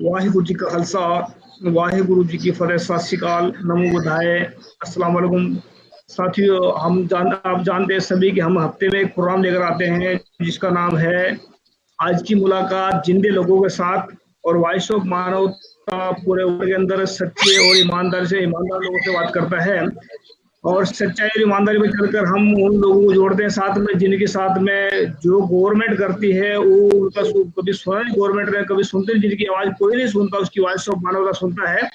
वाहिगुरु जी का खालसा वाहिगुरु जी की फतेह। सत श्री अकाल, नमो बुधाए, अस्सलाम वालेकुम। साथियों, आप जानते हैं सभी कि हम हफ्ते में एक प्रोग्राम लेकर आते हैं जिसका नाम है आज की मुलाकात जिंदे लोगों के साथ। और वॉइस ऑफ मानवता पूरे वर्ल्ड के अंदर सच्चे और ईमानदार से ईमानदार लोगों से बात करता है। और सच्चाई और ईमानदारी पे चलकर हम उन लोगों को जोड़ते हैं साथ में, जिनके साथ में जो गवर्नमेंट करती है वो उनका कभी सुना नहीं गवर्नमेंट ने, कभी सुनते नहीं, जिनकी आवाज कोई नहीं सुनता, उसकी वॉइस ऑफ मानवता सुनता है।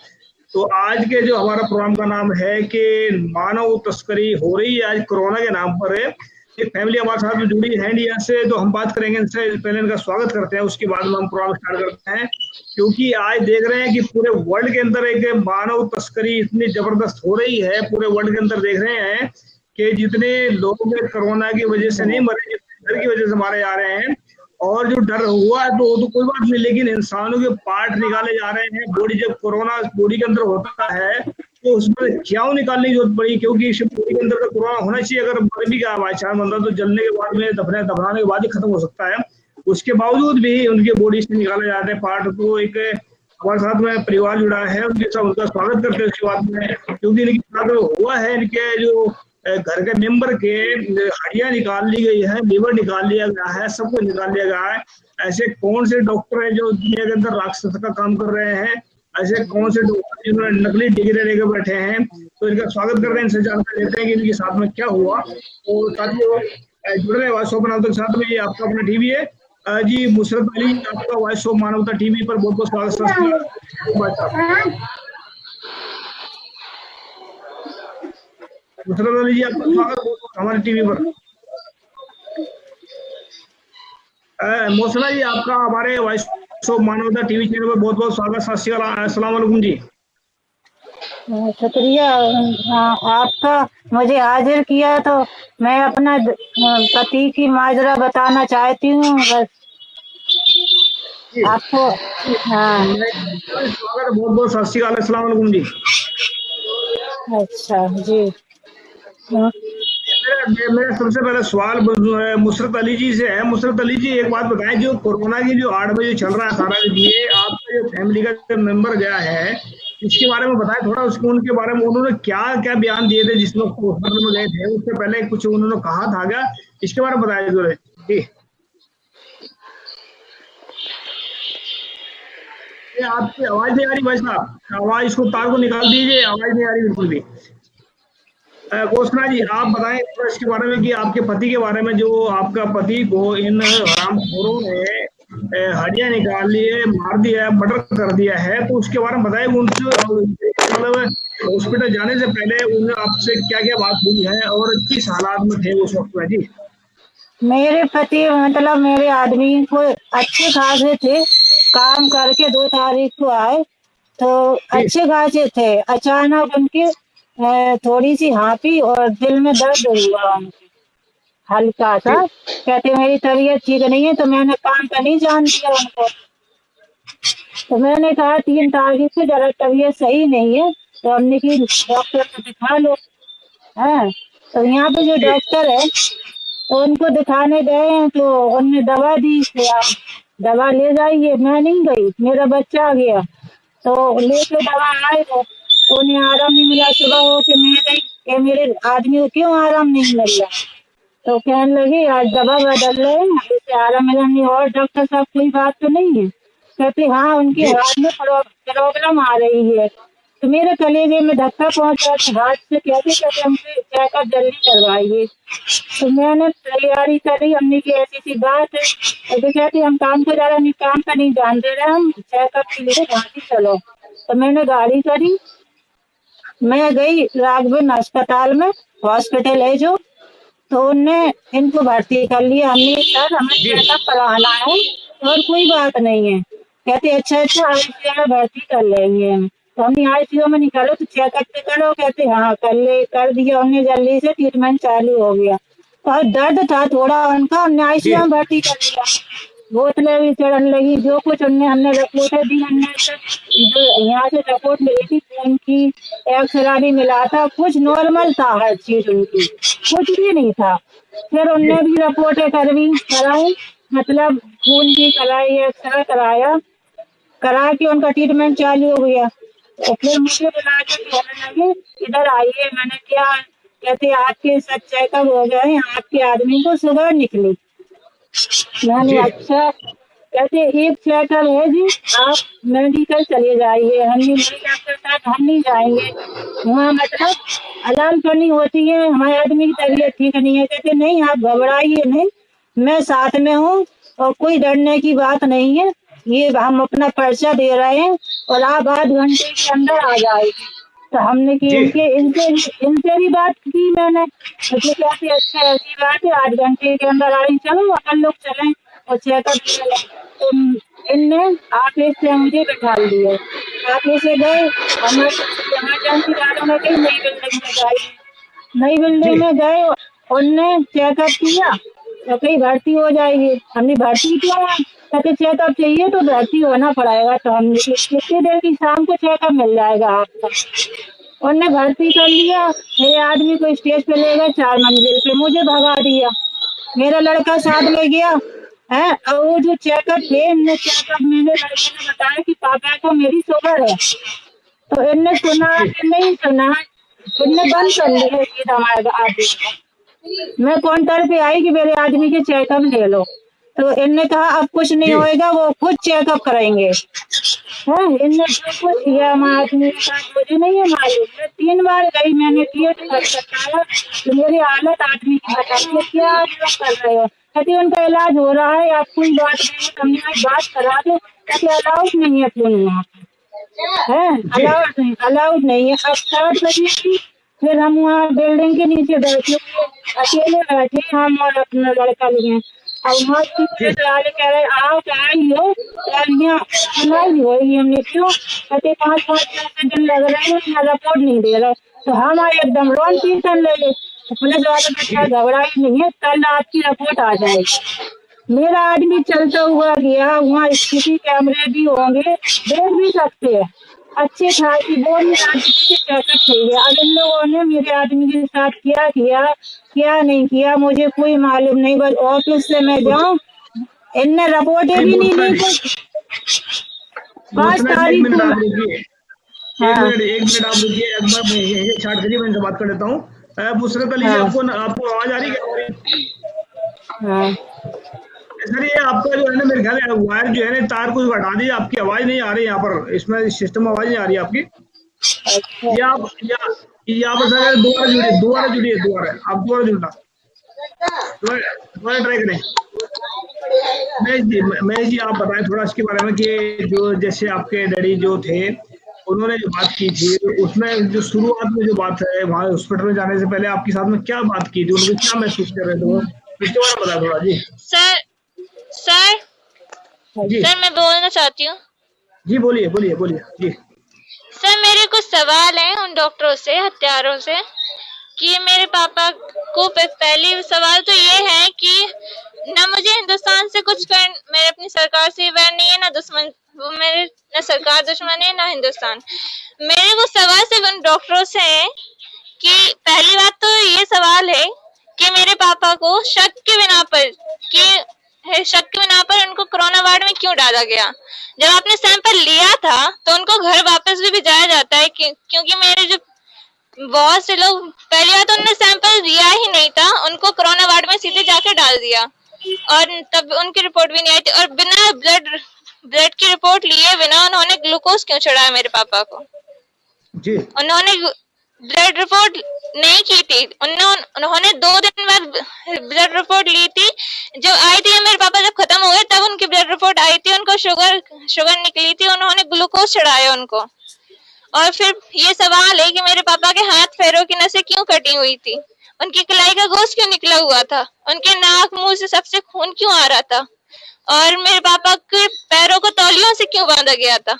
तो आज के जो हमारा प्रोग्राम का नाम है कि मानव तस्करी हो रही है आज कोरोना के नाम पर है। एक फैमिली हमारे साथ में जुड़ी है इंडिया से, तो हम बात करेंगे इनसे। पहले इनका स्वागत करते हैं, उसके बाद में हम प्रोग्राम स्टार्ट करते हैं। क्योंकि आज देख रहे हैं कि पूरे वर्ल्ड के अंदर एक मानव तस्करी इतनी जबरदस्त हो रही है। पूरे वर्ल्ड के अंदर देख रहे हैं कि जितने लोग कोरोना की वजह से नहीं मरे, जितने डर की वजह से मारे जा रहे हैं। और जो डर हुआ है तो कोई बात नहीं, लेकिन इंसानों के पार्ट निकाले जा रहे हैं। बॉडी जब कोरोना बॉडी के अंदर होता है तो उसमें क्यों निकालने की जरूरत पड़ी? क्योंकि बॉडी के अंदर तो कोरोना होना चाहिए। अगर मर भी गया बाई चांस बंदा तो जलने के बाद में, दफनाने के बाद ही खत्म हो सकता है। उसके बावजूद भी उनके बॉडी से निकाले जाते हैं पार्ट। तो एक हमारे साथ में परिवार जुड़ा है, उनके साथ उनका स्वागत करते हैं उसके बाद में। क्योंकि इनके साथ हुआ है, इनके जो घर के मेंबर के हड्डियां निकाल ली गई है, लीवर निकाल लिया गया है, सब कुछ निकाल लिया गया है। ऐसे कौन से डॉक्टर हैं जो दुनिया के अंदर राक्षस का काम कर रहे हैं? ऐसे कौन से डॉक्टर जिन्होंने नकली डिग्री लेकर बैठे हैं? तो इनका स्वागत करते हैं, इनसे जानकारी लेते हैं कि इनके साथ में क्या हुआ। और साथियों, जुड़ रहे वॉइस ऑफ मानवता के साथ में, ये आपका अपना टीवी है जी मुशरत अली, आपका वॉइस ऑफ मानवता टीवी पर बहुत बहुत स्वागत। मुशरत अली जी, आपका स्वागत हमारे टीवी पर। मौसला जी, आपका हमारे वॉइस ऑफ मानवता टीवी चैनल पर बहुत बहुत स्वागत। सत श्री अकाल, अस्सलाम वालेकुम जी। शुक्रिया आपका, मुझे हाजिर किया। तो मैं अपना पति की माजरा बताना चाहती हूँ बस आपको। हाँ, स्वागत, बहुत बहुत सत श्री अकाल, अस्सलाम वालेकुम जी। अच्छा जी। मेरा सबसे पहला सवाल मुशरत अली जी से है। मुशरत अली जी, एक बात बताएं, जो कोरोना की जो आड़ में जो चल रहा है सारा, ये आपका जो फैमिली का जो मेंबर गया है, इसके बारे में बताएं थोड़ा। उसको उनके बारे में उन्होंने क्या क्या बयान दिए थे जिसमें हॉस्पिटल में गए थे? उससे पहले कुछ उन्होंने कहा था क्या? इसके बारे में बताया जरूर जी। आपकी आवाज नहीं आ रही भाई साहब, आवाज, इसको तार को निकाल दीजिए, आवाज नहीं आ रही बिल्कुल भी। घोषणा जी, आप बताएं थोड़ा इसके बारे में कि आपके पति के बारे में, जो आपका पति को इन हरामखोरों ने हड्डियां निकाल ली है, मार दिया है, मर्डर कर दिया है, तो उसके बारे में बताएं। उनसे मतलब हॉस्पिटल जाने से पहले उन्हें आपसे क्या क्या बात हुई है और किस हालात में थे उस वक्त में जी? मेरे पति मतलब मेरे आदमी को अच्छे खासे थे, काम करके 2 तारीख को आए तो अच्छे खासे थे। अचानक उनकी थोड़ी सी हाँफी और दिल में दर्द हुआ उनके हल्का सा। कहते मेरी तबीयत ठीक नहीं है, तो मैंने काम का नहीं जान दिया उनको। तो मैंने कहा 3 तारीख से जरा तबीयत सही नहीं है, तो हमने की डॉक्टर को दिखा लो। है तो यहाँ पे जो डॉक्टर है तो उनको दिखाने गए हैं, तो उनने दवा दी कि आप दवा ले जाइए। मैं नहीं गई, मेरा बच्चा आ गया तो लेके दवा आए तो उन्हें आराम नहीं मिला। सुबह हो के मैं गई कि मेरे आदमी को क्यों आराम नहीं मिल रहा, तो कहने लगी आज दवा बदल रहे हैं, इससे आराम मिला नहीं। और डॉक्टर साहब कोई बात तो नहीं है? कहते हाँ, उनके हाथ में प्रॉब्लम आ रही है। तो मेरे कलेजे में धक्का पहुंचा तो हाथ से कहते कहते हमसे चेकअप जल्दी करवाइए। तो मैंने तैयारी करी, हमने की ऐसी सी बात है। तो कहते हम काम को ज्यादा नहीं, काम का नहीं जान दे रहे, हम चेकअप के लिए गाड़ी चलो। तो मैंने गाड़ी करी, मैं गई राघवन अस्पताल में, हॉस्पिटल है जो, तो उनने इनको भर्ती कर लिया। हमने सर हमें चेकअप कराना है और कोई बात नहीं है। कहते अच्छा आईसीयू में भर्ती कर लेंगे हम। तो हमने आईसीयू में निकालो तो चेकअप तो करो। कहते हाँ कर दिया। उन्हें जल्दी से ट्रीटमेंट चालू हो गया। और दर्द था थोड़ा उनका, हमने आईसीयू में भर्ती कर दिया। बोतलें भी चढ़ने लगी, जो कुछ हमने रिपोर्टें दी, हमने जो यहाँ से रिपोर्ट मिली थी खून की, एक्सरा भी मिला था, कुछ नॉर्मल था हर चीज उनकी, कुछ भी नहीं था। फिर उनने भी रिपोर्टें कराई, मतलब खून की कराई, एक्सरा कराया, करा के उनका ट्रीटमेंट चालू हो गया। और फिर मुझे बुला के कहने लगे इधर आइए। मैंने क्या, कहते आपके सब चेकअप हो गए, आपके आदमी को शुगर निकली। मैंने जी अच्छा, कहते एक चेकअप है जी, आप मेडिकल चले जाइए। हम नहीं, डॉक्टर साहब हम नहीं जाएंगे वहाँ, मतलब अलार्म करनी होती है, हमारे आदमी की तबीयत ठीक नहीं है। कहते नहीं आप घबराइए नहीं, मैं साथ में हूँ और कोई डरने की बात नहीं है, ये हम अपना पर्चा दे रहे हैं और आप आध घंटे के अंदर आ जाएगी। तो हमने की जी इनसे भी बात की मैंने। मुझे कहते अच्छा ऐसी बात है, आध घंटे के अंदर आई, चलो अपन लोग चलें और चेकअप। तो इनने आगे से मुझे बैठा दिया, आगे से गए। इमरजेंसी वालों ने कही नई बिल्डिंग में जाइए। नई जी बिल्डिंग में गए, उनने चेकअप किया तो कहीं भर्ती हो जाएगी। हमने भर्ती किया, कहते चेकअप चाहिए तो भर्ती होना पड़ेगा। तो हमने कितनी देर की, शाम को चेकअप मिल जाएगा आपका। उनने भर्ती कर लिया, मेरे आदमी को स्टेज पे ले गए, 4 मंजिल पे मुझे भगा दिया। मेरा लड़का साथ में गया है, और वो जो चेकअप थे, इनने चेकअप मेरे लड़के ने बताया कि पापा को मेरी शुगर है। तो इनने सुना जी कि नहीं सुना, इनने बंद कर लिया ये हमारे आदमी को। मैं काउंटर पे आई कि मेरे आदमी के चेकअप ले लो। तो इनने कहा अब कुछ नहीं जी होएगा, वो खुद चेकअप करेंगे। है इनने जो कुछ किया हमारे आदमी के साथ मुझे नहीं है मालूम। मैं 3 बार गई, मैंने टिकट कटाया तो मेरी हालत आदमी की बताइए क्या आप लोग कर रहे हो। कहते उनका इलाज हो रहा है, आप कोई बात नहीं है, हमने आज बात करा दे। कहते अलाउड नहीं है फोन यहाँ पे, है जी अलाउड नहीं है। अब 7 बजे की, फिर हम वहाँ बिल्डिंग के नीचे बैठे हुए, अकेले बैठे हम और अपना लड़का लिए। अब वहाँ की जी पुलिस वाले कह रहे आप आई हो, तालियां सुनाई होगी। हमने क्यों, कहते 5-5 दिन लग रहे हैं, यहाँ रिपोर्ट नहीं दे रहे। तो हम आए एकदम रोन पीटन लगे। तो पुलिस वाले बच्चा घबराई नहीं है, कल आपकी रिपोर्ट आ जाएगी। मेरा आदमी चलता हुआ गया, वहाँ सीसी कैमरे भी होंगे, देख भी सकते हैं। अच्छे खासी बोली आदमी के चेकअप चाहिए। अब इन लोगों ने मेरे आदमी के साथ क्या किया, क्या नहीं किया मुझे कोई मालूम नहीं। बस ऑफिस से मैं जाऊं, इनने रिपोर्टें नहीं भी नहीं ली। मोहतरम, तो 5 मोहतरम एक तारीख मिनट को आप रुकिए। हाँ एक मिनट आप रुकिए, एक बार मैं ये छाट करिए, मैं इनसे बात कर लेता हूँ। बुशरत अली जी, हाँ आपको आवाज आ रही है क्या हमारी? हाँ सर ये आपका जो है ना, मेरे ख्याल है वायर जो है ना, तार को हटा दीजिए, आपकी आवाज नहीं आ रही यहाँ पर, इसमें सिस्टम आवाज नहीं आ रही आपकी। अच्छा या आप या यहाँ पर सर दोबारा जुड़िए आप दोबारा जुड़ना, दोबारा ट्राई करें। महेश जी आप बताएं थोड़ा इसके बारे में कि जो जैसे आपके डैडी जो थे, उन्होंने जो बात की थी, उसमें जो शुरुआत में जो बात है वहाँ हॉस्पिटल में जाने से पहले आपके साथ में क्या बात की थी, उनको क्या महसूस कर रहे थे वो, इसके बारे में बताएं थोड़ा जी। सर सर जी सर मैं बोलना चाहती हूँ। जी बोलिए बोलिए बोलिए जी। सर मेरे कुछ सवाल हैं उन डॉक्टरों से, हत्यारों से, कि मेरे पापा को पहली सवाल तो ये है कि ना मुझे हिंदुस्तान से कुछ मेरे अपनी सरकार से वैर नहीं है, ना दुश्मन, वो मेरे ना सरकार दुश्मन है ना हिंदुस्तान। मेरे को सवाल सिर्फ उन डॉक्टरों से है कि पहली बात तो ये सवाल है कि मेरे पापा को शक के बिना पर उनको कोरोना वार्ड में क्यों डाला गया। जब आपने सैंपल लिया था तो उनको घर वापस भी भिजाया जाता है, क्योंकि मेरे जो बहुत से लोग, पहली बार तो उन्होंने सैंपल दिया ही नहीं था, उनको कोरोना वार्ड में सीधे जाके डाल दिया और तब उनकी रिपोर्ट भी नहीं आई थी। और बिना ब्लड की रिपोर्ट लिए बिना उन्होंने ग्लूकोज क्यों चढ़ाया मेरे पापा को। जी उन्होंने ब्लड रिपोर्ट नहीं की थी, उन्होंने 2 दिन बाद ब्लड रिपोर्ट ली थी, जो आई थी मेरे पापा जब खत्म हुए तब उनकी ब्लड रिपोर्ट आई थी, उनको शुगर निकली थी, उन्होंने ग्लूकोज चढ़ाया उनको। और फिर ये सवाल है कि मेरे पापा के हाथ पैरों की नसें क्यों कटी हुई थी, उनकी कलाई का गोश्त क्यों निकला हुआ था, उनके नाक मुंह से सबसे खून क्यों आ रहा था, और मेरे पापा के पैरों को तौलियों से क्यों बांधा गया था।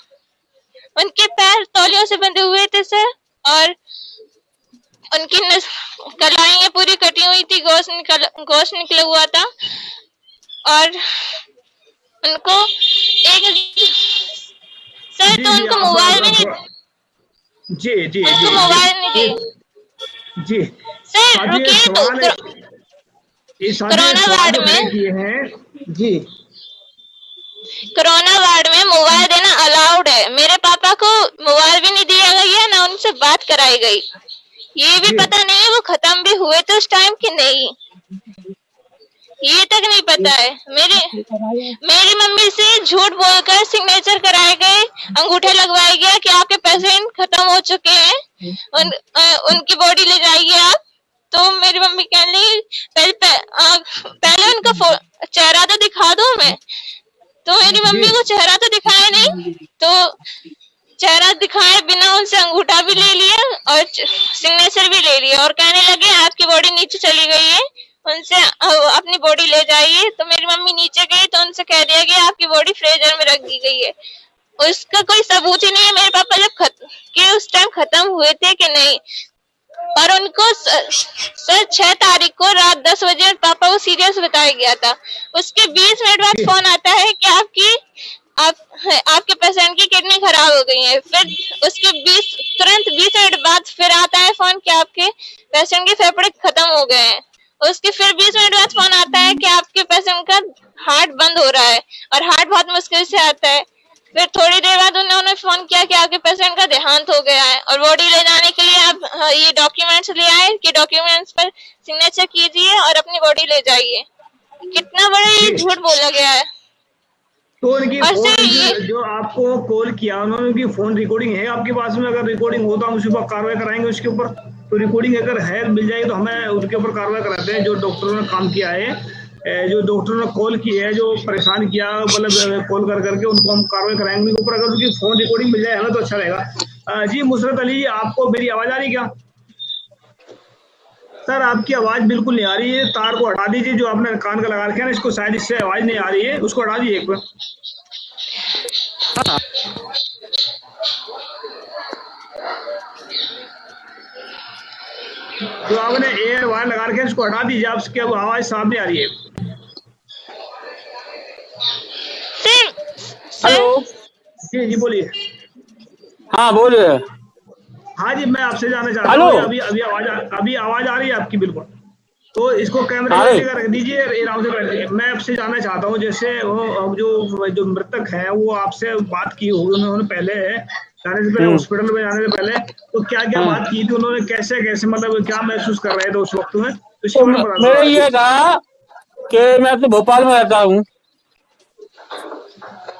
उनके पैर तौलियों से बंधे हुए थे सर, और उनकी कलाइयां पूरी कटी हुई थी, गोश्त निकला हुआ था, और उनको एक सर जी तो जी उनको आप मोबाइल में नहीं, जी जी जी उनको मोबाइल नहीं दी। जी सर साथी ये रुकिए, तो सवाल ये साथी ये कोरोना सवाल वार्ड जो खड़े में किए हैं जी, कोरोना वार्ड में मोबाइल देना अलाउड है। मेरे पापा को मोबाइल भी नहीं दिया गया, ना उनसे बात कराई गई। ये भी पता नहीं है वो खत्म भी हुए थे उस टाइम कि नहीं, ये तक नहीं पता है। मेरी मम्मी से झूठ बोलकर सिग्नेचर कराए गए, अंगूठे लगवाया गया कि आपके पेशेंट खत्म हो चुके हैं, उनकी बॉडी ले जाइए आप। तो मेरी मम्मी कहने लगी पहले उनका चेहरा तो दिखा दो मैं। तो मेरी मम्मी को चेहरा तो दिखाया नहीं, तो चेहरा दिखाए बिना उनसे अंगूठा भी ले लिया और सिग्नेचर भी ले लिया, और कहने लगे आपकी बॉडी नीचे चली गई है, उनसे अपनी बॉडी ले जाइए। तो मेरी मम्मी नीचे गई तो उनसे कह दिया कि आपकी बॉडी फ्रीजर में रख दी गई है। उसका कोई सबूत ही नहीं है मेरे पापा जब कि उस टाइम खत्म हुए थे कि नहीं। और उनको सर 6 तारीख को रात 10 बजे पापा को सीरियस बताया गया था। उसके 20 मिनट बाद फोन आता है कि आपके पेशेंट की किडनी खराब हो गई है। फिर उसके तुरंत 20 मिनट बाद फिर आता है फोन कि आपके पेशेंट के फेफड़े खत्म हो गए हैं। उसके फिर 20 मिनट बाद फोन आता है कि आपके पेशेंट का हार्ट बंद हो रहा है, और हार्ट बहुत मुश्किल से आता है। फिर थोड़ी देर बाद उन्होंने फोन किया कि आपके पेशेंट का देहांत हो गया है, और बॉडी ले जाने के लिए आप ये डॉक्यूमेंट्स ले आए कि डॉक्यूमेंट्स पर सिग्नेचर कीजिए और अपनी बॉडी ले जाइए। कितना बड़ा ये झूठ बोला गया है। तो उनकी फोन जो आपको कॉल किया उन्होंने, उनकी फोन रिकॉर्डिंग है आपके पास में? अगर रिकॉर्डिंग हो तो हम उसके ऊपर कार्रवाई कराएंगे उसके ऊपर। तो रिकॉर्डिंग अगर है मिल जाएगी तो हमें उसके ऊपर कार्रवाई कराते हैं। जो डॉक्टरों ने काम किया है, जो डॉक्टरों ने कॉल की है, जो परेशान किया, मतलब कॉल कर करके उनको हम कार्रवाई कराएंगे उनके ऊपर। अगर उनकी फोन रिकॉर्डिंग मिल जाए हमें तो अच्छा रहेगा। जी मुसरत अली, आपको मेरी आवाज आ रही क्या? सर आपकी आवाज बिल्कुल नहीं आ रही है, तार को हटा दीजिए जो आपने कान का लगा रखा है ना, इसको शायद इससे आवाज नहीं आ रही है, उसको हटा दीजिए एक बार। जो आपने एयर वायर लगा रखे इसको हटा दीजिए, आपकी आवाज साफ नहीं आ रही है। हेलो जी बोलिए। हाँ बोलिए। हाँ जी, मैं आपसे जानना चाहता हूँ, अभी आवाज आ रही है आपकी बिल्कुल। तो इसको कैमरे में रख दीजिए, आराम से बैठ। मैं आपसे जानना चाहता हूँ, जैसे जो मृतक है वो आपसे बात की होगी उन्होंने पहले जाने से पहले, हॉस्पिटल में जाने से पहले, तो क्या क्या बात की थी उन्होंने, कैसे कैसे मतलब क्या महसूस कर रहे थे उस वक्त में? तो मैंने ये कहा कि मैं तो भोपाल में रहता हूँ।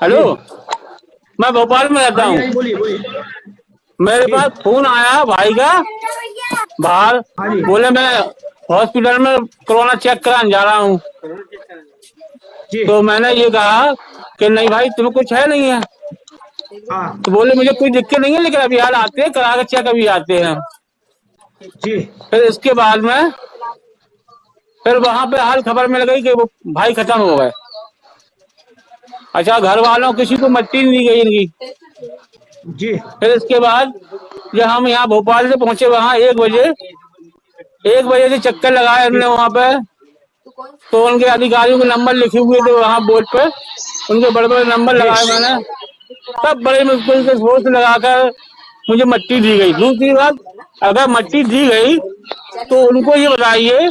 हेलो, मैं भोपाल में रहता हूँ। बोलिए। मेरे पास फोन आया भाई का बाहर, बोले मैं हॉस्पिटल में कोरोना चेक कराने जा रहा हूँ। तो मैंने ये कहा कि नहीं भाई तुम्हें कुछ है नहीं है। तो बोले मुझे कोई दिक्कत नहीं है, लेकिन अभी हाल आते हैं, करा के चेक अभी आते हैं। फिर इसके बाद में फिर वहां पे हाल खबर मिल गई कि वो भाई खत्म हो गए। अच्छा, घर वालों किसी को मट्टी नहीं दी गई इनकी। जी। फिर इसके बाद जब हम यहाँ भोपाल से पहुंचे, वहाँ 1 बजे से चक्कर लगाए हमने वहाँ पे। तो उनके अधिकारियों के नंबर लिखे हुए थे वहाँ बोर्ड पे, उनके बड़े बड़े नंबर लगाए मैंने। तब बड़े मुश्किल से फोर्स लगाकर मुझे मट्टी दी गई। दूसरी बात, अगर मट्टी दी गई तो उनको ये बताइए,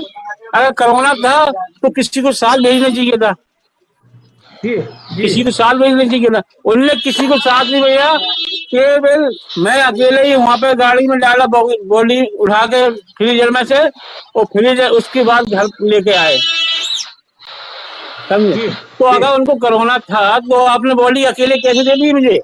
अगर कोरोना था तो किसी को साथ भेजना चाहिए था। किसी को साथ भेजना चाहिए था, उनने किसी को साथ नहीं भेजा। केवल मैं अकेले ही वहाँ पे गाड़ी में डाला, बॉडी उठा के फ्रीजर में से, और फ्रीजर उसके बाद घर लेके आए, समझे? तो अगर उनको कोरोना था तो आपने बॉडी अकेले कैसे दे दी मुझे,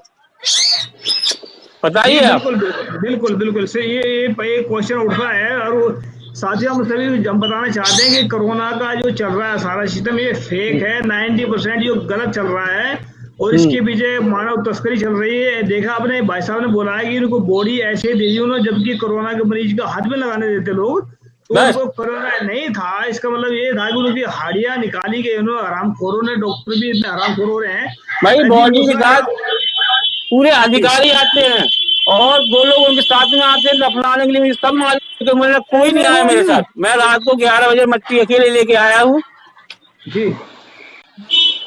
बताइए आप। बिल्कुल से ये क्वेश्चन उठा है। और साथियों, हम सभी हम बताना चाहते हैं कि कोरोना का जो चल रहा है सारा सिस्टम ये फेक है, 90% जो गलत चल रहा है, और इसके पीछे मानव तस्करी चल रही है। देखा आपने, भाई साहब ने बोला है कि उनको बॉडी ऐसे दे दी उन्होंने, जबकि कोरोना के मरीज का हाथ में लगाने देते लोग, तो उनको कोरोना नहीं था। इसका मतलब ये था कि उनकी हाड़ियां निकाली गई। उन्होंने हरामखोरों ने, डॉक्टर भी इतने हरामखोर हो रहे हैं भाई, बॉडी के साथ पूरे अधिकारी आते हैं और 2 लोग उनके साथ में आते हैं अपनाने के लिए, सब मालूम। तो मैंने कोई नहीं आया मेरे साथ, मैं रात को 11 बजे मट्टी अकेले लेके आया हूँ। जी,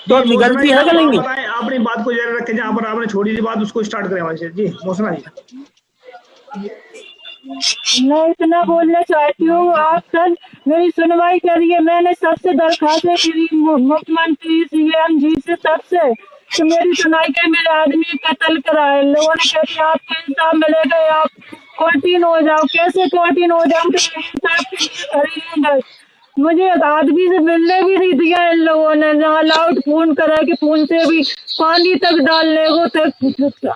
तो गलती है कि नहीं? अपनी बात को जारी रखें, जहाँ पर आपने छोड़ी थी बात उसको स्टार्ट करें वहां से। जी मौसना जी। मैं इतना बोलना चाहती हूँ, आप सर मेरी सुनवाई करिए। मैंने सबसे दरखास्त की मुख्यमंत्री, CM जी से, सबसे तो मेरी सुनाई के मेरे आदमी कत्ल कराए। लोगों ने कहते आपको इंसाफ मिलेगा, आप क्वारंटीन हो जाओ। कैसे क्वारंटीन हो जाओ? तो इंसाफ के लिए खड़ी नहीं गई। मुझे एक आदमी से मिलने भी नहीं दिया इन लोगों ने। जहाँ लाउड फोन करा कि फोन से भी पानी तक डालने को तक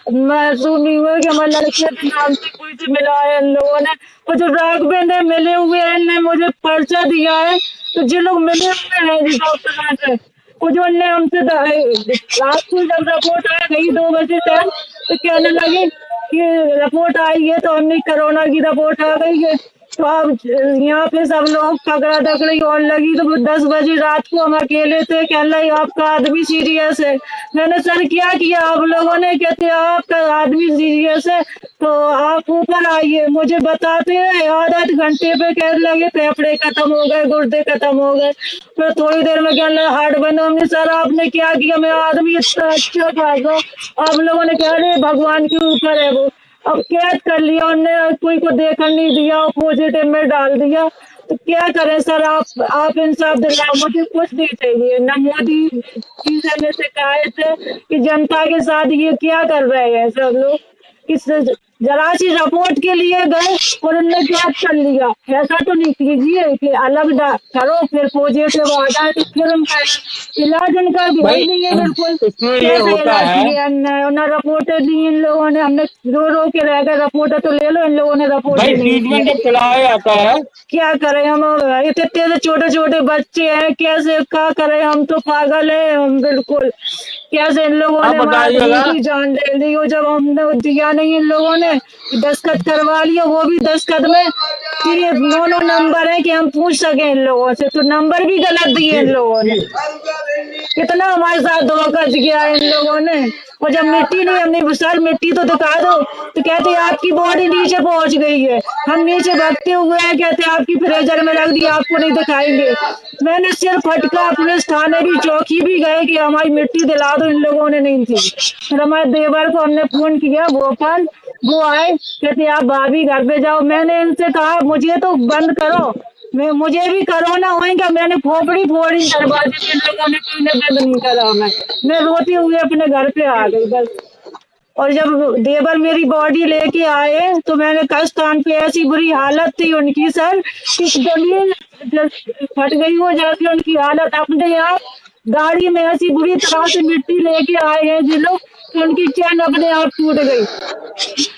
महसूस नहीं हुआ कि हमारे लड़के के नाम से कोई से मिला है इन लोगों ने। और जो राघवेंद्र ने मिले हुए हैं, इनने मुझे पर्चा दिया है। तो जिन लोग मिले हुए हैं जिस डॉक्टर से, वो जो ने हमसे रात को जब रिपोर्ट आ गई 2 बजे तक, तो कहने लगे कि रिपोर्ट आई है, तो हमने कोरोना की रिपोर्ट आ गई है। तो अब यहाँ पे सब लोग पकड़ा दकड़ी होने लगी। तो 10 बजे रात को हम अकेले थे। कहने लगे आपका आदमी सीरियस है। मैंने सर क्या किया आप लोगों ने? कहते आपका आदमी सीरियस है तो आप ऊपर आइए। मुझे बताते हैं आधा घंटे पे कहने लगे फेफड़े खत्म हो गए, गुर्दे खत्म हो गए। फिर थोड़ी देर में कहने लगे हार्ट बंद। हमने सर आपने क्या किया? मेरा आदमी इतना अच्छा था। आप लोगों ने कह रहे भगवान के ऊपर है वो। अब कैद कर लिया उनने, कोई को देखने नहीं दिया, पॉजिटिव में डाल दिया। तो क्या करें सर? आप इंसाफ दिलाओ। मुझे कुछ नहीं चाहिए। न मोदी जी ने से कहे थे कि जनता के साथ ये क्या कर रहे हैं सब लोग। किस जरा सी रिपोर्ट के लिए गए और उनने कैद कर लिया। ऐसा तो नहीं कीजिए कि अलग करो, फिर पॉजिटिव आ जाए तो फिर उनका इलाज उनका भी नहीं है बिल्कुल। कैसे इलाज किया? उन्हें रिपोर्टें दी इन लोगों ने। हमने रो के रह गए, रिपोर्ट तो ले लो। इन लोगों ने रिपोर्ट चलाया जाता है। क्या करें हम? इतने छोटे छोटे बच्चे हैं, कैसे क्या करें? हम तो पागल है हम बिल्कुल। कैसे इन लोगों ने हमारी जान ले ली? हो जब हमने दिया नहीं इन लोगों ने, दस्तखत करवा लिया, वो भी दस्तखत में 9 नंबर है कि हम पूछ सके इन लोगों से। तो नंबर भी गलत दिए इन लोगों ने। कितना हमारे साथ धोखा किया है इन लोगों ने। और जब मिट्टी नहीं, हमने सर मिट्टी तो दिखा दो, तो कहते आपकी बॉडी नीचे पहुंच गई है। हम नीचे भगते हुए हैं, कहते आपकी फ्रीजर में रख दी, आपको नहीं दिखाएंगे। मैंने सिर फटका पुलिस थाने भी, चौकी भी गए कि हमारी मिट्टी दिला दो। इन लोगों ने नहीं थी। फिर हमारे देवर को हमने फोन किया भोपाल, वो आए, कहते आप भाभी घर पे जाओ। मैंने इनसे कहा मुझे तो बंद करो, मुझे भी कोरोना होएगा। मैंने खोपड़ी फोड़ी दरवाजे, इन लोगों ने कोई ने बंद नहीं करा। मैं रोती हुई अपने घर पे आ गई बस। और जब देवर मेरी बॉडी लेके आए तो मैंने कब्रिस्तान पे, ऐसी बुरी हालत थी उनकी सर कि जमीन फट गई हो जाती उनकी हालत। अपने आप गाड़ी में ऐसी बुरी तरह से मिट्टी लेके आए हैं जिन लोग, उनकी चैन अपने आप टूट गई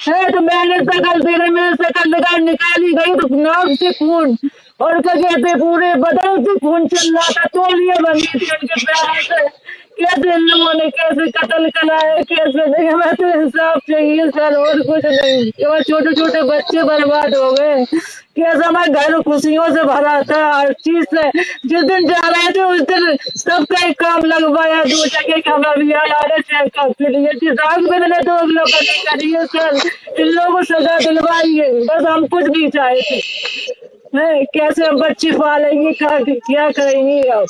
है। तो मैंने शकल देने में शकल निकाली गई तो नाक से खून, और क्या कहते पूरे बदन से खून चल रहा था। तोलियां बनी थी उनके पैरों से। कैसे इन लोगों ने कैसे कत्ल करा है, कैसे नहीं? हमें तो इंसाफ चाहिए सर, और कुछ नहीं। छोटे छोटे बच्चे बर्बाद हो गए। कैसा हमारा घर खुशियों से भरा था हर चीज से। जिस दिन जा रहे थे उस दिन सबका एक काम लगवाया, 2 जगह का चेकअप के लिए। राग मैंने 2 लोग करिए सर, इन लोगों को सजा दिलवाइए, बस हम कुछ नहीं चाहते। कैसे हम बच्चे पालेंगे, क्या करेंगे? आप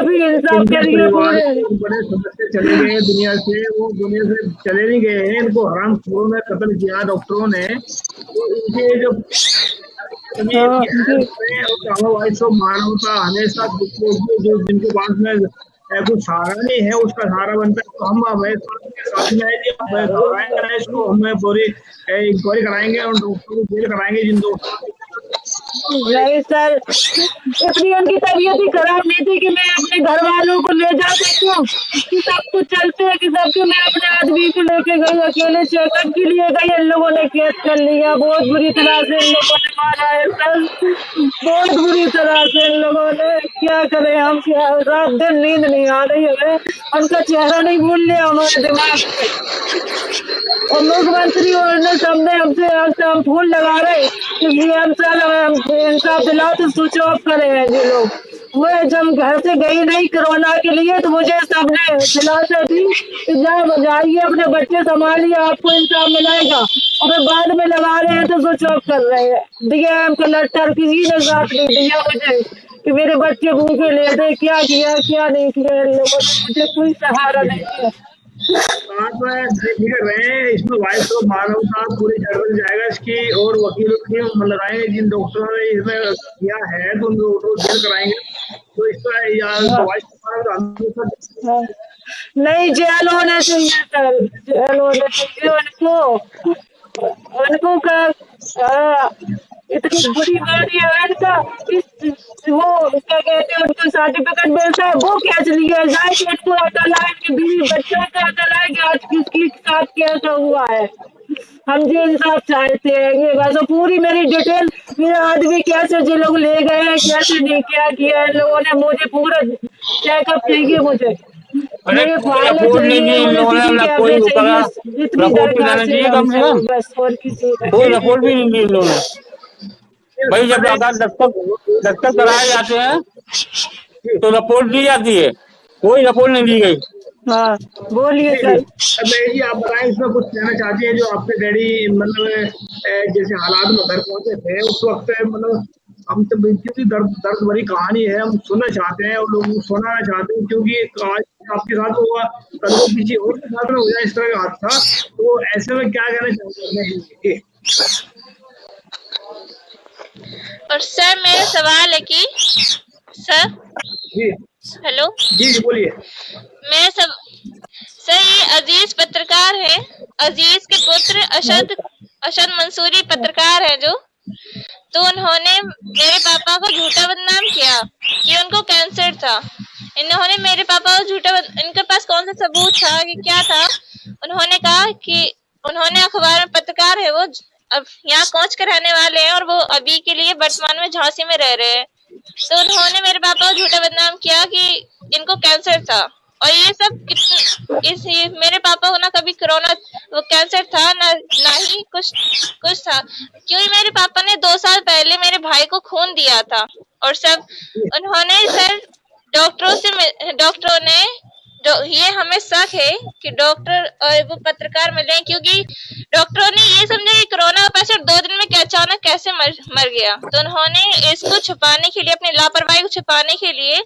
ही इंसाफ करिए। बड़े सदस्य चले गए दुनिया से, वो दुनिया से चले नहीं गए हैं। इनको हराम खोरों ने कत्ल किया डॉक्टरों ने। तो इनके जो मानवता हमेशा जिनके पास में कुछ सहारा नहीं है उसका सहारा बनता है। तो हम साथ में इसको हमें पूरी इंक्वायरी कराएंगे और डॉक्टर को जेल कराएंगे जिन दोस्तों। नहीं सर, इतनी उनकी तबीयत ही खराब नहीं थी कि मैं अपने घर वालों को ले जा सकती हूँ कि सब कुछ चलते है कि सबके। मैं अपने आदमी को लेके गई अकेले चेकअप के लिए गई, इन लोगों ने केस कर लिया। बहुत बुरी तरह से इन लोगों ने मारा है सर, बहुत बुरी तरह से इन लोगों ने। क्या करें हम? क्या रात दिन नींद नहीं आ रही है, उनका चेहरा नहीं भूल लिया हमारे दिमाग से। और मुख्यमंत्री और सबने हमसे हम फूल लगा रहे इसलिए हम इंसाफ दिलाओ तो स्विच ऑफ करे हैं जी लोग। वो जब घर से गई नहीं कोरोना के लिए तो मुझे सबने दिलासा दी कि जाइए अपने बच्चे संभालिए, आपको इंसाफ मिलेगा। और बाद में लगा रहे हैं तो स्विच ऑफ कर रहे हैं। दिया हमको लेटर, किसी ने साथ नहीं दिया मुझे कि मेरे बच्चे भूखे लेटे। क्या किया क्या नहीं किया, इन लोगों ने मुझे कोई सहारा नहीं दिया। इसमें वाइस तो मानवता पूरी जड़ जाएगा इसकी, और वकीलों की लगाएंगे जिन डॉक्टरों ने इसमें किया है तो उनको जेल कराएंगे। तो इसका वाइस हाँ। नहीं, जेल होना चाहिए सर, जेल होना चाहिए उनको इतनी बुरी बात है उनका। वो क्या कहते हैं, उनको सर्टिफिकेट मिलता है, वो कैसे लिया जाए कि उनको अकल आए, कि बीवी बच्चों को अकल आए कि आज किसकी साथ कैसा हुआ है। हम जो इंसाफ चाहते हैं ये बस। पूरी मेरी डिटेल, मेरे आदमी कैसे जो लोग ले गए हैं, कैसे नहीं, क्या किया इन लोगों ने, मुझे पूरा चेकअप चाहिए मुझे। मेरे फाइल चाहिए, कोई दरखास्त है बस, और किसी कोई रिपोर्ट भी नहीं दी इन लोगों ने। भाई जब आधार दस्तखत कराए जाते हैं तो रिपोर्ट दी जाती है, कोई रिपोर्ट नहीं दी गई। हाँ बोलिए सर। जी आप बताएं, इसमें कुछ कहना चाहती है जो आपके डैडी मतलब जैसे हालात में घर पहुंचे थे उस वक्त, मतलब हम तो बिल्कुल दर्द भरी कहानी है, हम सुनना चाहते हैं और लोग सुनाना चाहते हैं, क्योंकि आज आपके साथ हुआ, कल को किसी और के साथ में हो जाए इस तरह का हादसा, तो ऐसे में क्या कहना चाहते हैं? और सर मेरा सवाल है कि सर जी हेलो जी बोलिए। मैं सब सर, ये अजीज पत्रकार है, अजीज के पुत्र अशद मंसूरी पत्रकार है जो, तो उन्होंने मेरे पापा को झूठा बदनाम किया कि उनको कैंसर था। इन्होंने मेरे पापा को इनके पास कौन सा सबूत था कि क्या था? उन्होंने कहा कि उन्होंने अखबार में, पत्रकार है वो, अब यहाँ कोच के रहने वाले हैं और वो अभी के लिए वर्तमान में झांसी में रह रहे हैं, तो उन्होंने मेरे पापा को झूठा बदनाम किया कि इनको कैंसर था। और ये सब मेरे पापा को ना कभी कोरोना वो कैंसर था ना ही कुछ था, क्योंकि मेरे पापा ने 2 साल पहले मेरे भाई को खून दिया था। और सब उन्होंने सर डॉक्टरों ने ये हमें शक है कि डॉक्टर और वो पत्रकार मिले, क्योंकि डॉक्टरों ने ये समझा कि कोरोना का पेशेंट 2 दिन में अचानक कैसे मर गया। तो उन्होंने इसको छुपाने के लिए, अपनी लापरवाही को छुपाने के लिए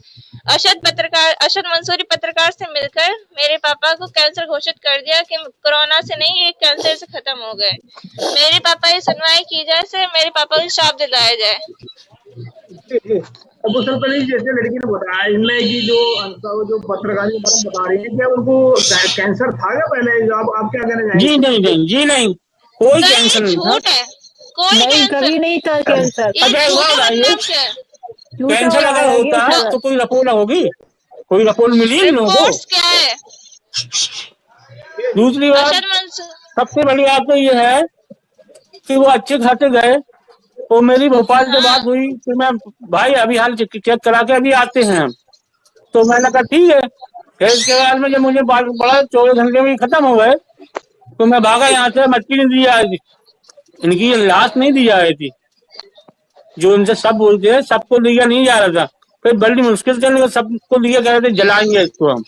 अशद मंसूरी पत्रकार से मिलकर मेरे पापा को कैंसर घोषित कर दिया कि कोरोना से नहीं, ये कैंसर से खत्म हो गए। मेरे पापा की सुनवाई की जाए, से मेरे पापा को श्राप दिलाया जाए। अब सर पहले जैसे लड़की ने बताया इनमें कि जो पत्रकारी बता रही है, क्या उनको कैंसर था क्या पहले? आप क्या कहना चाहेंगे? जी नहीं, कोई कैंसर नहीं था, कोई कभी नहीं था कैंसर। कैंसर अगर होता तो कोई रिपोर्ट होगी, कोई रिपोर्ट मिली इन लोगों को? क्या है? दूसरी बात, सबसे बड़ी बात तो ये है कि वो अच्छे खाते गए, तो मेरी भोपाल से बात हुई कि मैं भाई अभी हाल चेक करा के अभी आते हैं, तो मैंने कहा ठीक है। फिर इसके बाद में जब मुझे बड़ा 24 घंटे में खत्म हो गए तो मैं भागा यहाँ से। मट्टी नहीं दी जा रही थी, इनकी लाश नहीं दी जा रही थी, जो इनसे सब बोलते हैं सबको दिया नहीं जा रहा था। फिर बड़ी मुश्किल से सबको दिया कह रहे थे जलाएंगे इसको, हम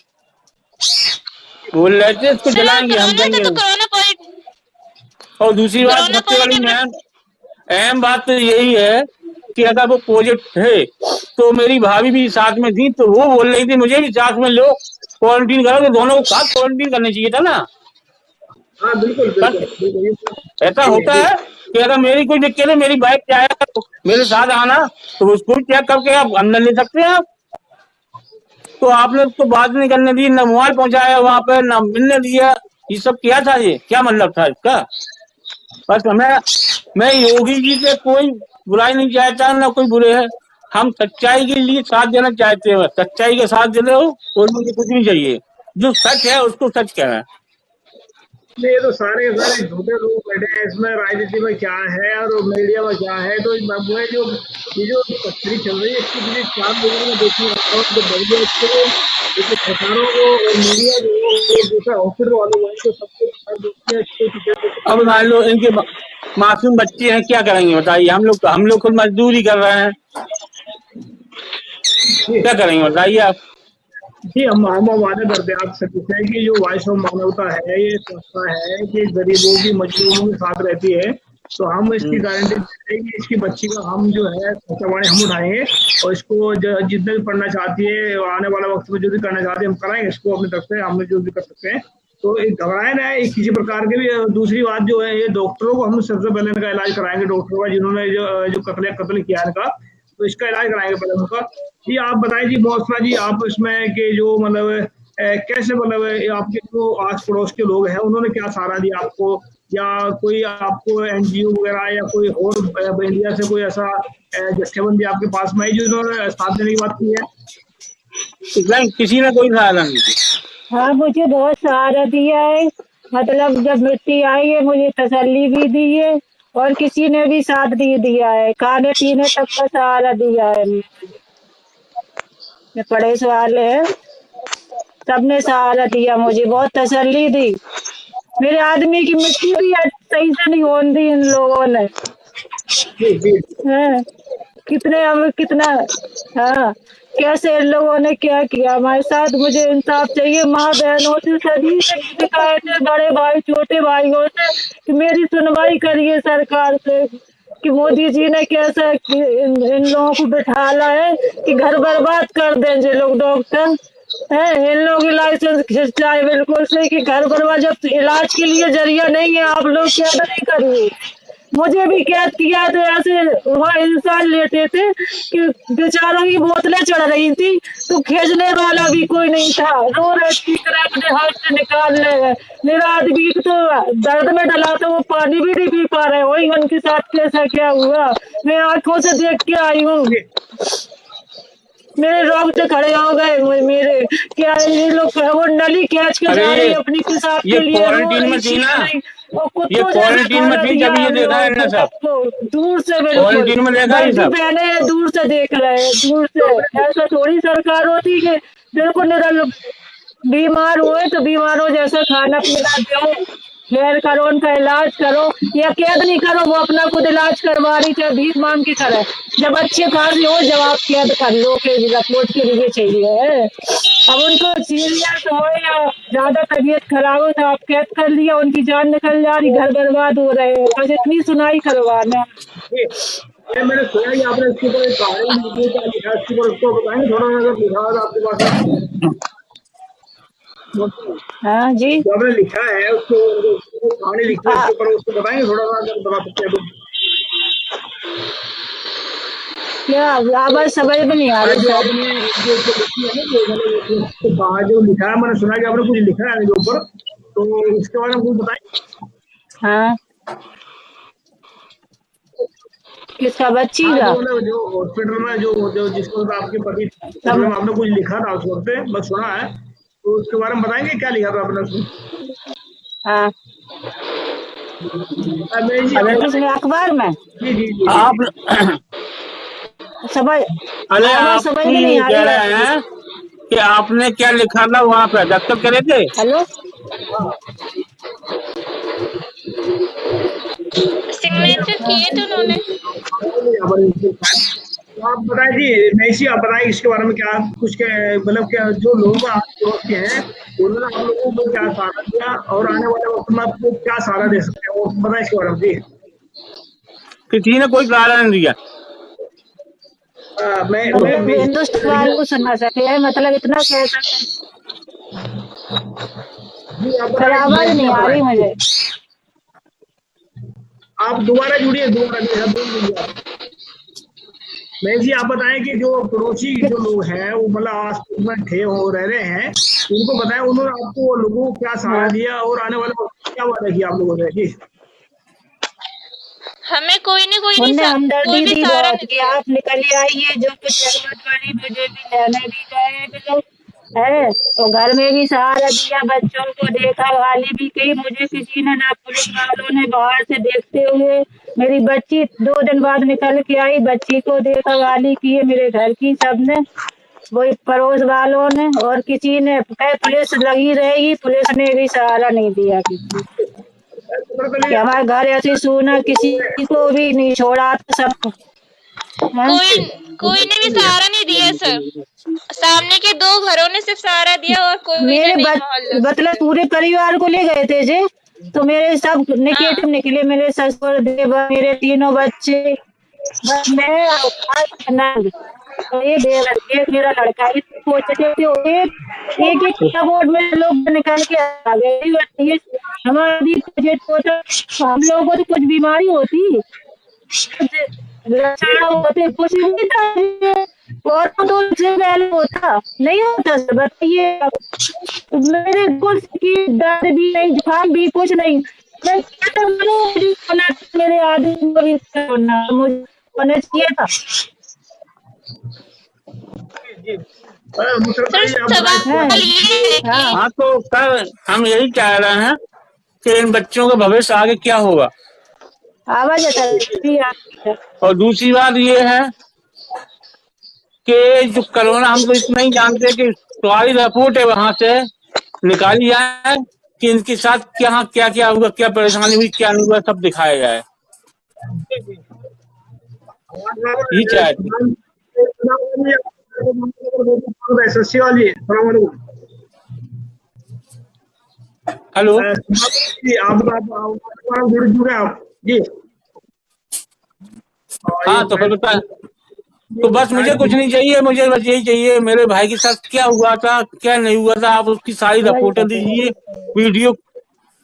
बोल रहे थे इसको जलाएंगे हम देंगे। और दूसरी बात, सबसे बड़ी अहम बात तो यही है कि अगर वो पॉजिटिव है तो मेरी भाभी भी साथ में थी, तो वो बोल रही थी मुझे भी साथ में लो, क्वारंटीन करो, तो दोनों को साथ क्वारंटीन करनी चाहिए था ना। हाँ बिल्कुल। ऐसा होता है कि अगर मेरी कोई दिक्कत है, मेरी बाइक क्या है तो मेरे साथ आना, तो उसको चेक करके आप अंदर ले सकते हैं आप। तो आपने तो बात नहीं करने दी, न मोबाइल पहुंचाया वहां पे, न मिलने दिया, ये सब क्या था? ये क्या मतलब था इसका? बस मैं योगी जी से कोई बुराई नहीं चाहता, ना कोई बुरे है, हम सच्चाई के लिए साथ देना चाहते हैं। सच्चाई के साथ दे हो और मुझे कुछ नहीं चाहिए, जो सच है उसको सच कहना है। ये तो सारे झूठे लोग बैठे हैं इसमें, राजनीति में क्या है और मीडिया में क्या है। तो जो तस्वीर चल रही है इसके पीछे 4 लोगों ने देखी सरकारों को और मीडिया जो हॉस्पिटल वालों को सबको। अब मान लो इनके मासूम बच्चे हैं, क्या करेंगे बताइए? हम लोग खुद मजदूरी कर रहे हैं, क्या करेंगे बताइए आप? जी हम वादा करते हैं आप सबसे कि जो वॉइस ऑफ मानवता है, ये संस्था है कि गरीबों की मजदूरों के साथ रहती है, तो हम इसकी गारंटी देते हैं कि इसकी बच्ची का हम जो है खर्चा पानी हम उठाएंगे, और इसको जितने भी पढ़ना चाहती है आने वाला वक्त में जो भी करना चाहते हैं हम कराएंगे इसको अपनी तरफ से, हम जो भी कर सकते हैं। तो एक घबराए ना किसी प्रकार के भी। दूसरी बात जो है, ये डॉक्टरों को हम सबसे पहले इनका इलाज कराएंगे, डॉक्टरों का जिन्होंने जो कत्ल किया इनका, तो इसका इलाज कराएंगे पहले उनका। जी आप बताएं जी मौसमा जी, आप इसमें के जो मतलब कैसे मतलब आपके जो आस पड़ोस के लोग हैं उन्होंने क्या सहारा दिया आपको, या कोई आपको एनजीओ वगैरह या कोई और इंडिया से कोई ऐसा जत्थेबंदी आपके पास में आई जिन्होंने साथ देने की बात की है? नहीं, किसी ने कोई सहारा नहीं दिया। हाँ मुझे बहुत सहारा दिया है, मतलब जब मिट्टी आई है मुझे तसल्ली भी दी है और किसी ने भी साथ दिया है, खाने पीने तक का सहारा दिया है। पड़ोस वाले हैं सबने सहारा दिया, मुझे बहुत तसल्ली दी। मेरे आदमी की मिट्टी भी सही से नहीं होने दी इन लोगों ने। हाँ, कितना हाँ कैसे इन लोगों ने क्या किया हमारे साथ। मुझे इंसाफ चाहिए, माँ बहनों से सभी से शिकायत है, बड़े भाई छोटे भाइयों से कि मेरी सुनवाई करिए सरकार से कि मोदी जी ने कैसा इन लोगों को बिठाला है कि घर बर्बाद कर दें जो लोग डॉक्टर है। इन लोगों की लाइसेंस खिंचाए बिल्कुल से कि घर बर्बाद, जब इलाज के लिए जरिया नहीं है आप लोग क्या नहीं करिए। मुझे भी कैद किया तो ऐसे वहाँ इंसान लेटे थे कि बेचारों की बोतलें चढ़ रही थी तो खींचने वाला भी कोई नहीं था, रो रहे चीख रहे अपने हाथ से निकाल रहे। मेरा आदमी तो दर्द में डला तो वो पानी भी नहीं पी पा रहे, वही उनके साथ कैसा क्या हुआ मैं आंखों से देख के आई हूँ। मेरे रोंगटे खड़े हो गए मेरे, क्या ये लोग वो नली खींच के जा रही अपनी पेशाब के लिए। क्वारंटीन में थी ना, ये क्वारंटीन में थी जब ये देखा है ना सब दूर से, क्वारंटीन में देखा है सब पहने दूर से देख रहे हैं, दूर से। ऐसा थोड़ी सरकार होती कि बिल्कुल निरल बीमार हुए तो बीमारों जैसा खाना पीना दो, खैर करो उनका इलाज करो या कैद नहीं करो, वो अपना खुद इलाज करवा रही चाहे भीख मांग के करे। जब अच्छे खासी हो जब आप कैद कर लो के रिपोर्ट के लिए चाहिए है। अब उनको सीरियस हो या ज्यादा तबीयत खराब हो तो आप कैद कर लिया, उनकी जान निकल जा रही, घर बर्बाद हो रहे हैं, बस इतनी सुनाई करवाना। मैंने सुना कि आपने इसके ऊपर एक कहानी लिखा, इसके ऊपर उसको बताएंगे थोड़ा, अगर लिखा है आपके पास? हाँ जी जो आपने लिखा है उसको कहानी लिखी है उसके ऊपर, उसको बताएंगे थोड़ा सा अगर बता सकते हैं तो? क्या आवाज समझ में नहीं आ रही? जो आपने जो लिखी है ना जो लिखा है, मैंने सुना कि आपने कुछ लिखा है इसके ऊपर, तो इसके बारे में कुछ बताएं। हाँ किसका बच्ची का? जो हॉस्पिटल में जो जिसको आपके पति आपने कुछ लिखा था उस वक्त, मैं सुना है, तो उसके बारे में बताएंगे क्या लिखा था आपने उसमें? हाँ इसमें अखबार में जी आप समझ आप समझ में नहीं आ कह रही रहे हैं कि आपने क्या लिखा था वहाँ पे, दस्तखत करे थे? हेलो सिग्नेचर किए थे उन्होंने। आप बताएं जी नैसी, आप बताएं इसके बारे में क्या कुछ मतलब क्या जो लोग के हैं उन्होंने हम लोगों को क्या सहारा दिया और आने वाले वक्त में आपको क्या सहारा दे सकते हैं, वो बताएं इसके बारे में जी। किसी ने कोई सहारा नहीं दिया। मैं हिंदुस्तान को सुना सकते हैं, मतलब इतना कह सकते आवाज नहीं आ रही मुझे। आप दोबारा जुड़िए, दोबारा मैं जी आप बताएं कि जो पड़ोसी जो लोग हैं वो मतलब आस में थे हो रहे हैं, उनको बताएं उन्होंने आपको लोगों को क्या सहारा दिया और आने वाले वक्त क्या वादा किया आप लोगों ने जी? हमें कोई हमदर्दी दी सहारा बहुत कि आप निकल आइए, जो कुछ जरूरत पड़ी मुझे भी लेने भी गए है, तो घर में भी सहारा दिया, बच्चों को देखा वाली भी की मुझे किसी ने ना, पुलिस वालों ने बाहर से देखते हुए मेरी बच्ची 2 दिन बाद निकल के आई, बच्ची को देखा वाली की है मेरे घर की सबने, वही पड़ोस वालों ने, और किसी ने पुलिस लगी रहेगी, पुलिस ने भी सहारा नहीं दिया किसी कि हमारे घर ऐसे सुना, किसी को भी नहीं छोड़ा सबको। कोई ने भी सहारा नहीं दिया सर, सामने के 2 घरों ने सिर्फ सहारा दिया और कोई मेरे मतलब पूरे परिवार को ले गए थे जी, तो मेरे सब निगेटिव निकले, मेरे ससुर देवर मेरे 3 बच्चे, बस मैं तो एक मेरा लड़का ही सोचते थे, एक बोर्ड में लोग निकाल के आ गए। हमारी हम लोगों को तो कुछ बीमारी होती लक्षण होते कुछ नहीं था, और तो उससे पहले होता नहीं होता सर, बताइए आप। मेरे कुछ की दर्द भी नहीं, जुकाम भी कुछ नहीं, मैं क्या करूं? मेरे आदमी को भी होना मुझे होना चाहिए था। मुशर्रफ सर भाई आप सवाल ये है कि हाँ हाँ तो सर हम यही चाह रहे हैं कि इन बच्चों का भविष्य आगे क्या होगा। आवाज आता है। और दूसरी बात ये है कि जो कोरोना, हम तो इतना ही जानते हैं कि सारी रिपोर्ट है वहां से निकाली जाए कि इनके साथ क्या क्या क्या हुआ, क्या परेशानी हुई, क्या नहीं हुआ, सब दिखाया जाए। ये चाहते। एसएससी वाली हेलो आप जुड़ चुके हैं आप जी। हाँ तो फिर बता, तो बस मुझे कुछ नहीं चाहिए, मुझे बस यही चाहिए मेरे भाई के साथ क्या हुआ था क्या नहीं हुआ था, आप उसकी सारी रिपोर्टें दीजिए, वीडियो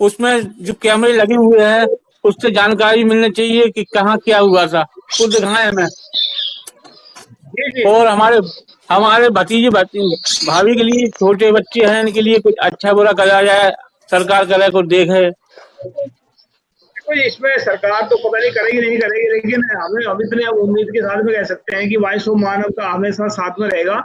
उसमें जो कैमरे लगे हुए हैं उससे जानकारी मिलनी चाहिए कि कहाँ क्या हुआ था, वो दिखाएं हमें। और हमारे हमारे भतीजे भाभी के लिए, छोटे बच्चे हैं, इनके लिए कुछ अच्छा बुरा करा जाए, सरकार करे, कुछ देखे। इसमें सरकार तो पता नहीं करेगी नहीं करेगी, लेकिन हमें हम इतने उम्मीद के साथ में कह सकते हैं कि वाइस ऑफ मानव का हमेशा साथ में रहेगा,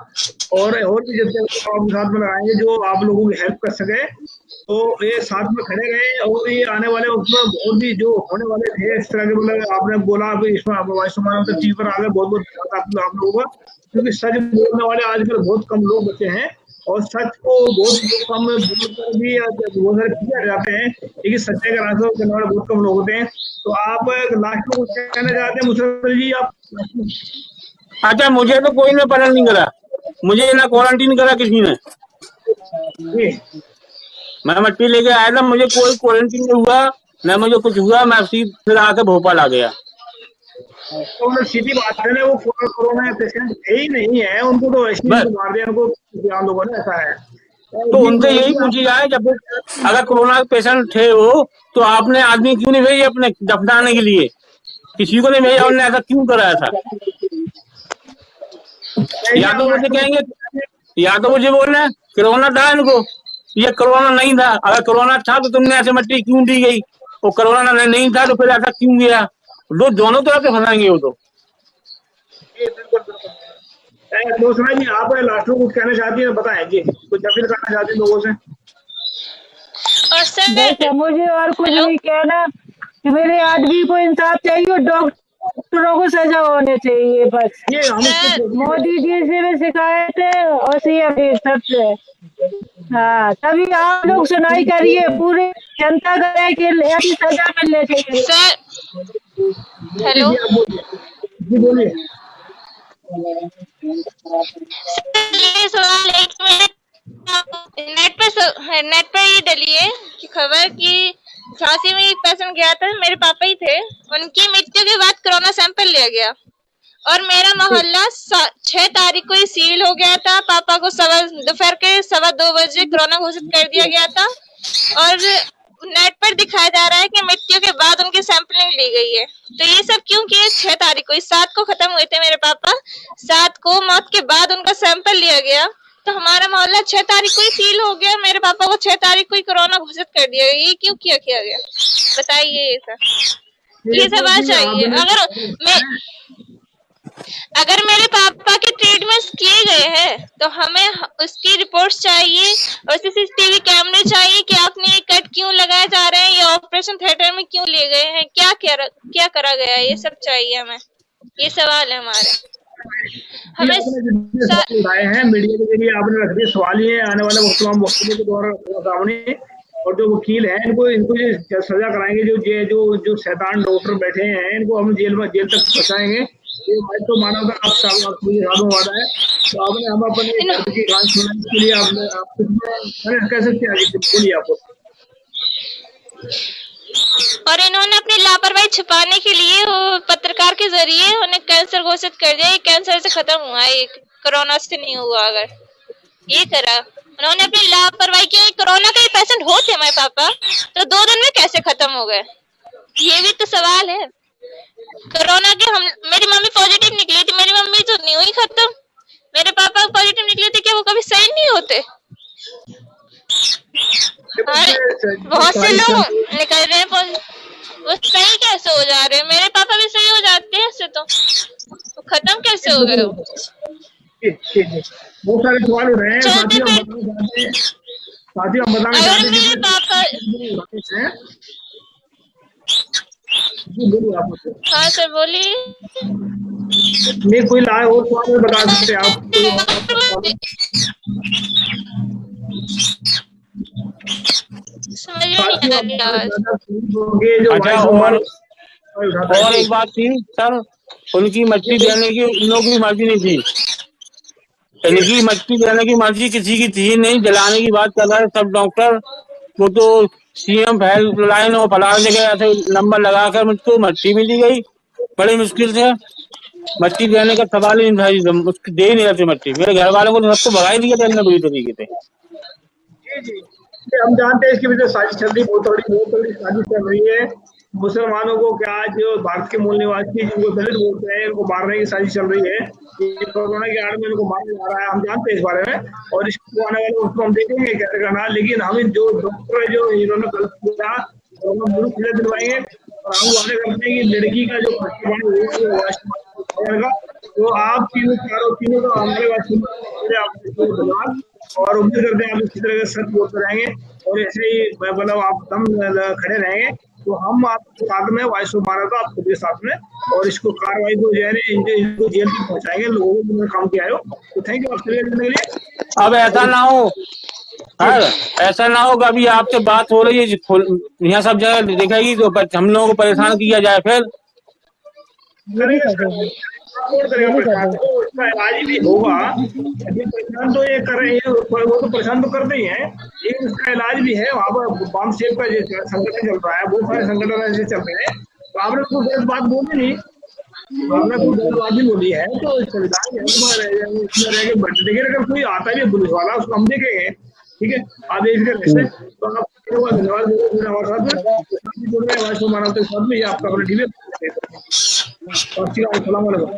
और भी जितने आपके साथ में लगाएंगे जो आप लोगों की हेल्प कर सके, तो ये साथ में खड़े रहे। और ये आने वाले उसमें और भी जो होने वाले थे इस तरह के, मतलब आपने बोला अभी इसमें वाइस ऑफ मानव तो टीवी पर आ गए, बहुत बहुत आप लोगों का, क्योंकि सच बोलने वाले आजकल बहुत कम लोग बचे हैं, और सच को बहुत कम बोलकर भी बहुत सारे पीछे हट जाते हैं, लेकिन सच्चाई का रास्ता करने वाले बहुत कम लोग होते हैं। तो आप लास्ट में कुछ कहना चाहते हैं मुशर्रफ जी आप? अच्छा, मुझे तो कोई ने पसंद नहीं करा, मुझे ना क्वारंटीन करा किसी ने, मैं मट्टी लेके आया था, मुझे कोई क्वारंटीन नहीं हुआ, न मुझे कुछ हुआ, मैं फिर आके भोपाल आ गया। तो सीधी बात है ना, वो कोरोना पेशेंट थे ही नहीं है, उनको तो ऐसे ही मार दिया, उनको हम लोगों ने, ऐसा है। तो उनसे यही पूछी जाए, जब अगर कोरोना पेशेंट थे वो, तो आपने आदमी क्यों नहीं भेजे अपने दफनाने के लिए, किसी को नहीं भेजा, उन्होंने ऐसा क्यों कराया था? या तो मुझे कहेंगे, या तो मुझे बोल रहे हैं कोरोना था इनको, ये कोरोना नहीं था, अगर कोरोना था तो तुमने ऐसे मट्टी क्यों दी गई, वो कोरोना नहीं था तो फिर ऐसा क्यों गया, दोनों तरह से फंसाएंगे वो तो। दूसरा जी आप लास्ट में कुछ कहना चाहती है, बताएं जी, कुछ अपील करना चाहती है लोगों से? और सर मुझे और कुछ नहीं कहना कि मेरे आदमी को इंसाफ चाहिए, डॉक्टरों को सजा होने चाहिए बस। मोदी जी से भी शिकायत है और सीएम जी सबसे। हाँ, तभी आप लोग सुनाई करिए, पूरे जनता करे कि ऐसी सजा मिलनी चाहिए। सर हेलो जी बोलिए। ये सवाल है कि नेट पर ये डली है कि खबर कि झांसी में एक पेशेंट गया था, मेरे पापा ही थे, उनकी मृत्यु के बाद कोरोना सैंपल लिया गया और मेरा मोहल्ला 6 तारीख को ही सील हो गया था। पापा को दोपहर के 2:15 बजे कोरोना घोषित कर दिया गया था और नेट पर दिखाया जा रहा है कि मृत्यु के बाद उनकी सैंपलिंग ली गई है। तो ये सब क्यों किए? 6 तारीख को, 7 को खत्म हुए थे मेरे पापा, 7 को मौत के बाद उनका सैंपल लिया गया, तो हमारा मोहल्ला 6 तारीख को ही सील हो गया, मेरे पापा को 6 तारीख को ही कोरोना घोषित कर दिया गया। ये क्यों किया गया? बताइए। ये सवाल चाहिए। अगर मेरे पापा के ट्रीटमेंट्स किए गए हैं तो हमें उसकी रिपोर्ट्स चाहिए और सीसीटीवी कैमरे चाहिए कि आपने ये कट क्यों लगाए जा रहे हैं, ये ऑपरेशन थिएटर में क्यों ले गए हैं, क्या करा गया है, ये सब चाहिए हमें। ये सवाल है हमारे। हमें उठाए हैं मीडिया के जरिए, आपने रख दिए सवाल ही है, आने वाले वक्तों के द्वारा सामने, और जो वकील हैं इनको जो सजा कराएंगे, जो शैतान डॉक्टर बैठे हैं इनको हम जेल तक पहुंचाएंगे। ये तो मानव का आप वादा है, तो आपने हम अपने की गान सुनाने के लिए आप कैसे बोलिए आपको। और इन्होंने अपनी लापरवाही छुपाने के लिए वो पत्रकार के जरिए उन्हें कैंसर घोषित कर दिया। कैंसर से खत्म हुआ है, कोरोना से नहीं हुआ। अगर ये करा उन्होंने अपनी लापरवाही की, कोरोना के पेशेंट होते हमारे पापा, तो 2 दिन में कैसे खत्म हो गए? ये भी तो सवाल है। कोरोना के हम मेरी मम्मी पॉजिटिव निकली थी, मेरी मम्मी तो नहीं हुई खत्म, मेरे पापा पॉजिटिव निकले थे, क्या वो कभी सही नहीं होते? बहुत से लोग निकल रहे हैं वो सही कैसे हो जा रहे हैं? मेरे पापा भी सही हो जाते हैं इससे, तो खत्म कैसे हो गए? बहुत सारे सवाल उठ रहे हैं साथियों, हम बताना अगर चाहते मेरे पापा हैं। हाँ सर बोलिए। नहीं कोई लाए और सवाल बता सकते हैं आप? समझ में नहीं आ रही आवाज। अच्छा और एक बात थी सर, उनकी मट्टी देने की इन लोगों की मर्जी नहीं थी, इनकी मट्टी देने की मर्जी किसी की थी नहीं, जलाने की बात कर रहा है सब डॉक्टर। वो तो सीएम हेल्प लाइन और फलाने जगह ऐसे नंबर लगाकर मुझको मट्टी मिली गई, बड़ी मुश्किल से। मट्टी देने का सवाल ही नहीं था, उसकी दे ही नहीं रहती मट्टी। मेरे घर वालों को सबको भगा ही दिया था इन्होंने बुरी तरीके से। जी हम जानते हैं इसके पीछे साजिश चल रही, बहुत बड़ी साजिश चल रही है। मुसलमानों को क्या जो भारत के मूल निवासी जिनको दलित बोलते हैं इनको मारने की साजिश चल रही है। कोरोना के आड़ में इनको मारा जा रहा है, हम जानते हैं इस बारे में, और इसको आने वाले उसको हम देखेंगे क्या करना। लेकिन हम जो डॉक्टर है जो इन्होंने गलत किया हम जरूर खिले दिलवाएंगे, और हम वादे करते हैं कि लड़की का जो तो आप तीनों का हमारे और उम्मीद करते हैं आप इसी तरह से सच बोलते रहेंगे और ऐसे ही मतलब आप दम खड़े रहेंगे तो हम आपके साथ में वाइस भारत आप खुद के साथ में, और इसको कार्रवाई को जो है इनको जेल तक पहुंचाएंगे लोगों को जिन्होंने काम किया है। तो थैंक यू आपके लिए। अब ऐसा ना हो ऐसा ना हो अभी आपसे बात हो रही है यहाँ सब जगह दिखेगी तो हम लोगों को परेशान किया जाए फिर उसका इलाज भी होगा। परेशान तो ये कर रहे हैं, वो तो परेशान तो करते ही हैं, लेकिन उसका इलाज भी है। वहाँ पर बम सेफ का संगठन चल रहा है, बहुत सारे संगठन ऐसे चल रहे हैं। तो आपने कोई गलत बात बोली नहीं, आपने कोई गलत बात भी बोली है तो संविधान देखिए अगर कोई आता है पुलिस वाला उसको हम देखेंगे, ठीक है। आप इसके तो आप धन्यवाद हमारे साथ में मानव के साथ में ये आपका अपना टीवी। अस्सलाम वालेकुम।